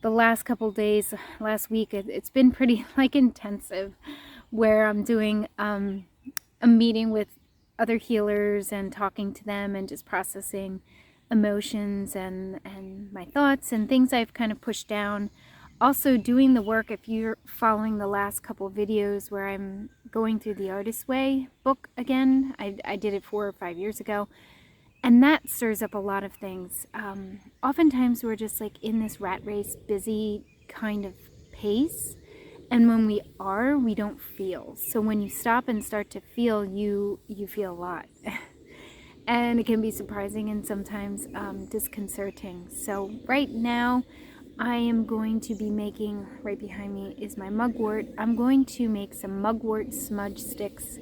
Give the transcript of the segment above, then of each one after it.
the last couple days, last week, it's been pretty like intensive, where I'm doing a meeting with other healers and talking to them and just processing emotions and my thoughts and things I've kind of pushed down. Also doing the work, if you're following the last couple videos where I'm going through the Artist's Way book again. I did it 4 or 5 years ago, and that stirs up a lot of things. Oftentimes we're just like in this rat race, busy kind of pace, and when we are, we don't feel. So when you stop and start to feel, you feel a lot. And it can be surprising and sometimes disconcerting. So right now I am going to be making, right behind me is my mugwort. I'm going to make some mugwort smudge sticks.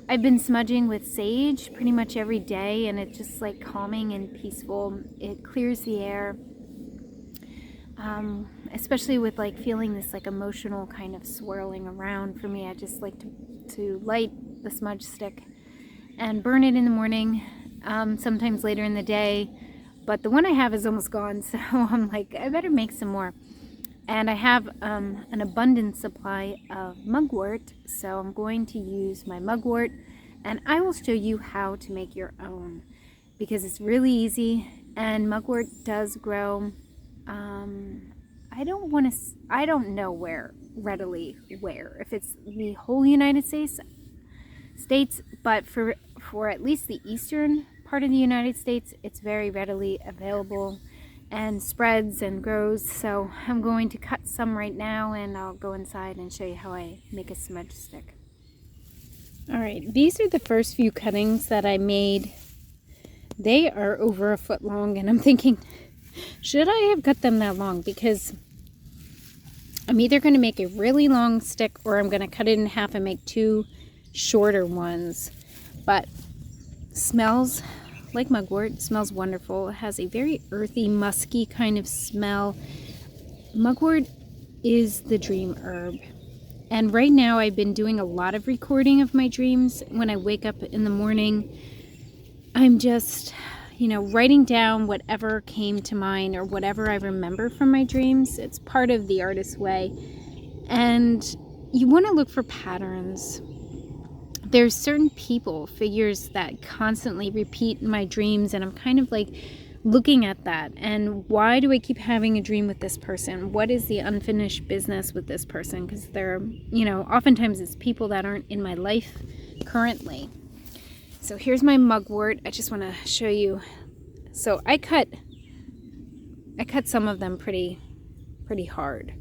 I've been smudging with sage pretty much every day, and it's just like calming and peaceful. It clears the air, especially with like feeling this like emotional kind of swirling around. For me, I just like to light the smudge stick and burn it in the morning, sometimes later in the day. But the one I have is almost gone, so I'm like, I better make some more. And I have an abundant supply of mugwort, so I'm going to use my mugwort, and I will show you how to make your own, because it's really easy, and mugwort does grow, I don't know where, if it's the whole United States, but for at least the eastern part of the United States, it's very readily available and spreads and grows. So I'm going to cut some right now, and I'll go inside and show you how I make a smudge stick. Alright, these are the first few cuttings that I made. They are over 1 foot long, and I'm thinking, should I have cut them that long? Because I'm either going to make a really long stick, or I'm going to cut it in half and make 2 shorter ones. But smells like mugwort, smells wonderful. It has a very earthy, musky kind of smell. Mugwort is the dream herb. And right now I've been doing a lot of recording of my dreams. When I wake up in the morning, I'm just, writing down whatever came to mind or whatever I remember from my dreams. It's part of the Artist's Way. And you want to look for patterns. There's certain people, figures that constantly repeat in my dreams, and I'm kind of like looking at that. And why do I keep having a dream with this person? What is the unfinished business with this person? Because they're, oftentimes it's people that aren't in my life currently. So here's my mugwort. I just want to show you. So I cut some of them pretty hard,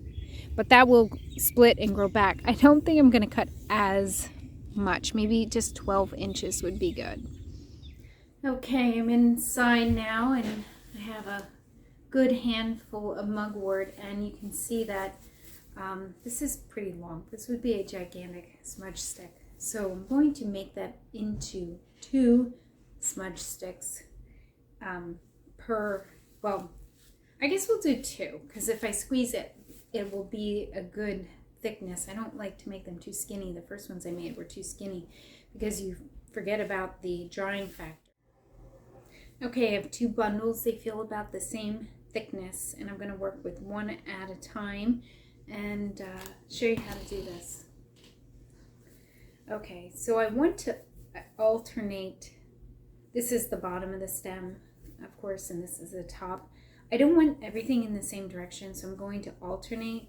but that will split and grow back. I don't think I'm going to cut as much. Maybe just 12 inches would be good. Okay, I'm inside now, and I have a good handful of mugwort, and you can see that this is pretty long. This would be a gigantic smudge stick. So I'm going to make that into 2 smudge sticks I guess we'll do 2, because if I squeeze it, it will be a good thickness. I don't like to make them too skinny. The first ones I made were too skinny because you forget about the drying factor. Okay, I have 2 bundles. They feel about the same thickness, and I'm going to work with one at a time and show you how to do this. Okay, so I want to alternate. This is the bottom of the stem, of course, and this is the top. I don't want everything in the same direction, so I'm going to alternate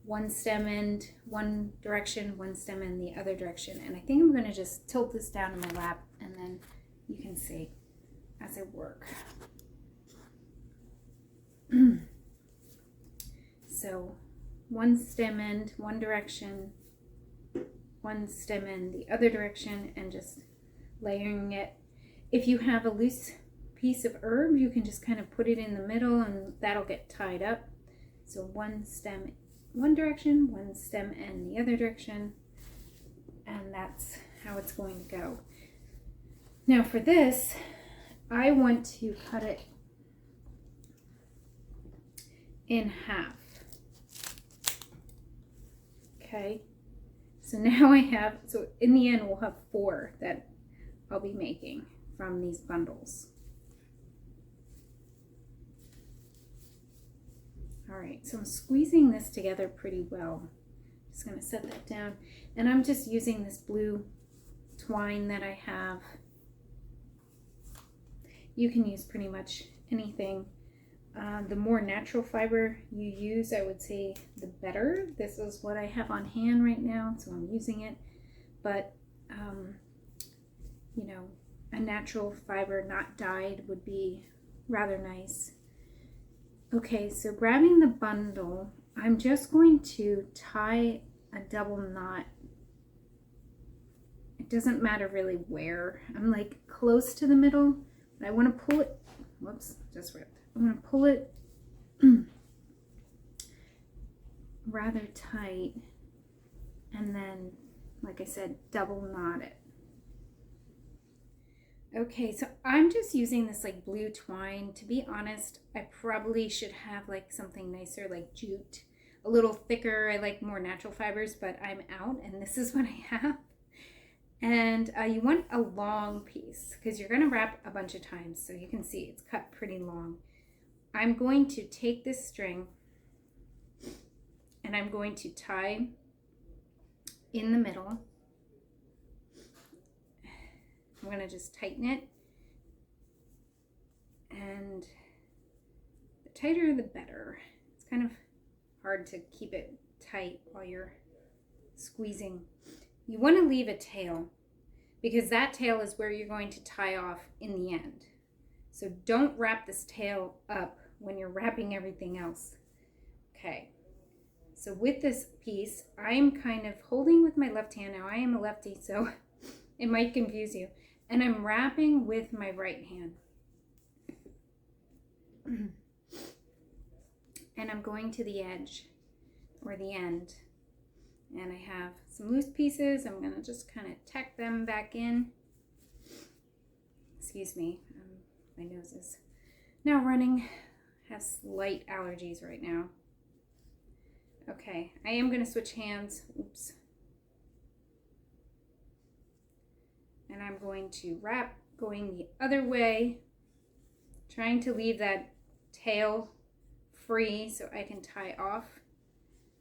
one stem end one direction, one stem end the other direction. And I think I'm going to just tilt this down in my lap, and then you can see as I work. So one stem end one direction, one stem end the other direction, and just layering it. If you have a loose piece of herb, you can just kind of put it in the middle, and that'll get tied up. So one stem one direction, one stem end the other direction, and that's how it's going to go. Now for this, I want to cut it in half. Okay, so now so in the end we'll have 4 that I'll be making from these bundles. All right, so I'm squeezing this together pretty well. Just gonna set that down. And I'm just using this blue twine that I have. You can use pretty much anything. The more natural fiber you use, I would say, the better. This is what I have on hand right now, so I'm using it. But, you know, a natural fiber, not dyed, would be rather nice. Okay, so grabbing the bundle, I'm just going to tie a double knot. It doesn't matter really where. I'm like close to the middle, but I want to pull it. Whoops, just ripped. I'm going to pull it rather tight, and then, like I said, double knot it. Okay, so I'm just using this like blue twine. To be honest, I probably should have like something nicer like jute, a little thicker. I like more natural fibers, but I'm out and this is what I have. And you want a long piece because you're going to wrap a bunch of times, so you can see it's cut pretty long. I'm going to take this string and I'm going to tie in the middle. I'm going to just tighten it, and the tighter the better. It's kind of hard to keep it tight while you're squeezing. You want to leave a tail because that tail is where you're going to tie off in the end. So don't wrap this tail up when you're wrapping everything else. Okay, so with this piece, I'm kind of holding with my left hand. Now I am a lefty, so it might confuse you. And I'm wrapping with my right hand. And I'm going to the edge or the end. And I have some loose pieces. I'm going to just kind of tack them back in. Excuse me, my nose is now running. I have slight allergies right now. Okay, I am going to switch hands. Oops. And I'm going to wrap going the other way, trying to leave that tail free so I can tie off.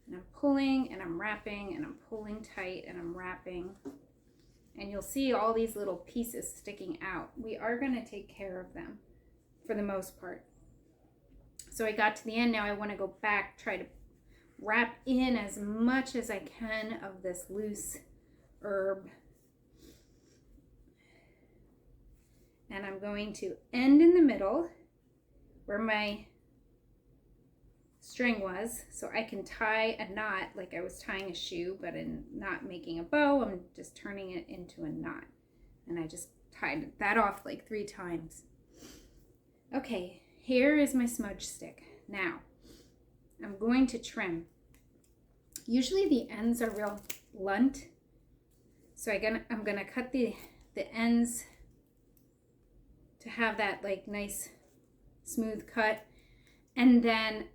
And I'm pulling and I'm wrapping and I'm pulling tight and I'm wrapping. And you'll see all these little pieces sticking out. We are going to take care of them for the most part. So I got to the end. Now I want to go back, try to wrap in as much as I can of this loose herb. And I'm going to end in the middle where my string was, so I can tie a knot like I was tying a shoe, but in not making a bow, I'm just turning it into a knot. And I just tied that off like 3 times. Okay, here is my smudge stick. Now, I'm going to trim. Usually the ends are real blunt, so I'm gonna cut the ends to have that like nice smooth cut, and then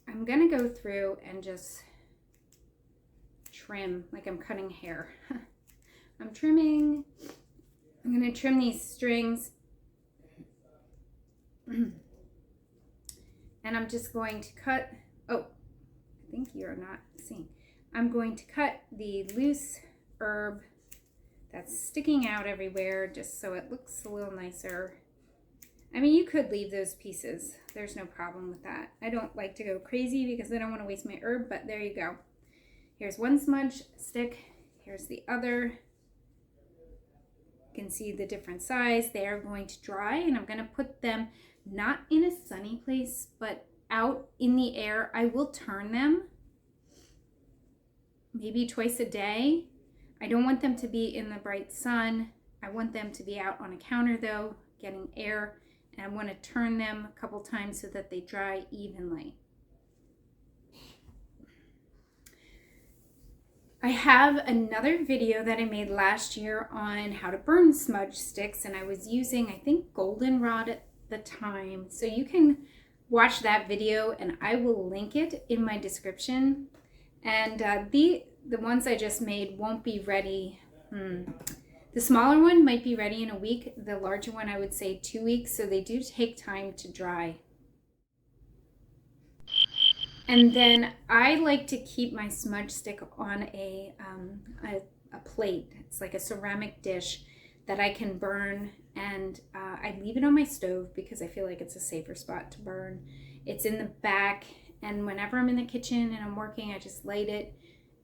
I'm gonna go through and just trim like I'm cutting hair. I'm trimming. I'm gonna trim these strings and I'm just going to cut, oh, I think you're not seeing. I'm going to cut the loose herb that's sticking out everywhere just so it looks a little nicer. I mean, you could leave those pieces. There's no problem with that. I don't like to go crazy because I don't want to waste my herb, but there you go. Here's one smudge stick. Here's the other. You can see the different size. They are going to dry, and I'm going to put them not in a sunny place, but out in the air. I will turn them maybe twice a day. I don't want them to be in the bright sun. I want them to be out on a counter though, getting air, and I want to turn them a couple times so that they dry evenly. I have another video that I made last year on how to burn smudge sticks, and I was using, I think, goldenrod at the time. So you can watch that video and I will link it in my description. And the ones I just made won't be ready. The smaller one might be ready in a week. The larger one, I would say 2 weeks. So they do take time to dry. And then I like to keep my smudge stick on a plate. It's like a ceramic dish that I can burn, and I leave it on my stove because I feel like it's a safer spot to burn. It's in the back, and whenever I'm in the kitchen and I'm working, I just light it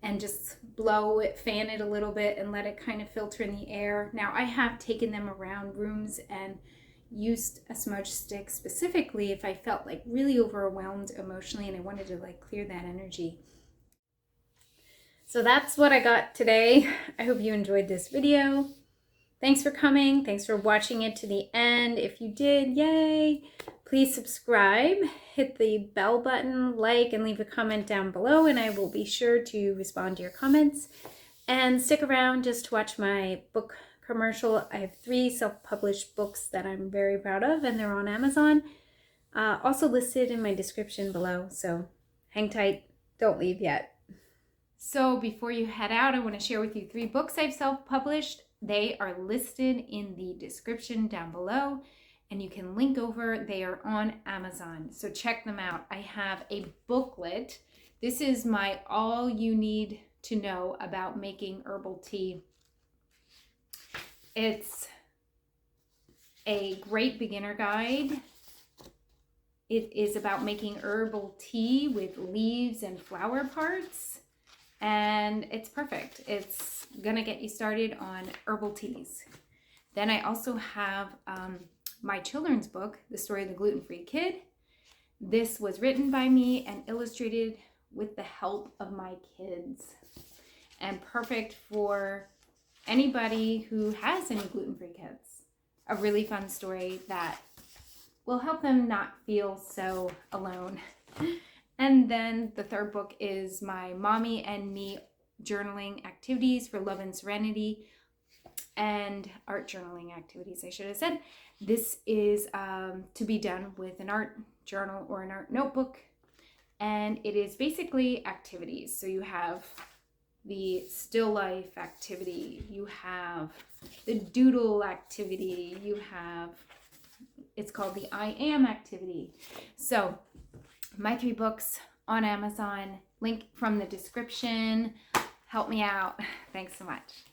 and just blow it, fan it a little bit, and let it kind of filter in the air. Now, I have taken them around rooms and used a smudge stick specifically if I felt like really overwhelmed emotionally and I wanted to like clear that energy. So that's what I got today. I hope you enjoyed this video. Thanks for coming. Thanks for watching it to the end. If you did, yay! Please subscribe, hit the bell button, like, and leave a comment down below, and I will be sure to respond to your comments. And stick around just to watch my book commercial. I have 3 self-published books that I'm very proud of, and they're on Amazon. Also listed in my description below, so hang tight. Don't leave yet. So before you head out, I want to share with you 3 books I've self-published. They are listed in the description down below, and you can link over. They are on Amazon, so check them out. I have a booklet. This is my all you need to know about making herbal tea. It's a great beginner guide. It is about making herbal tea with leaves and flower parts, and it's perfect. It's gonna get you started on herbal teas. Then I also have my children's book, The Story of the Gluten-Free Kid. This was written by me and illustrated with the help of my kids, and perfect for anybody who has any gluten-free kids. A really fun story that will help them not feel so alone. And then the 3rd book is my Mommy and Me journaling activities for love and serenity, and art journaling activities, I should have said. This is to be done with an art journal or an art notebook, and it is basically activities. So you have the still life activity, you have the doodle activity, you have, it's called the I am activity. So my 3 books on Amazon, link from the description. Help me out. Thanks so much.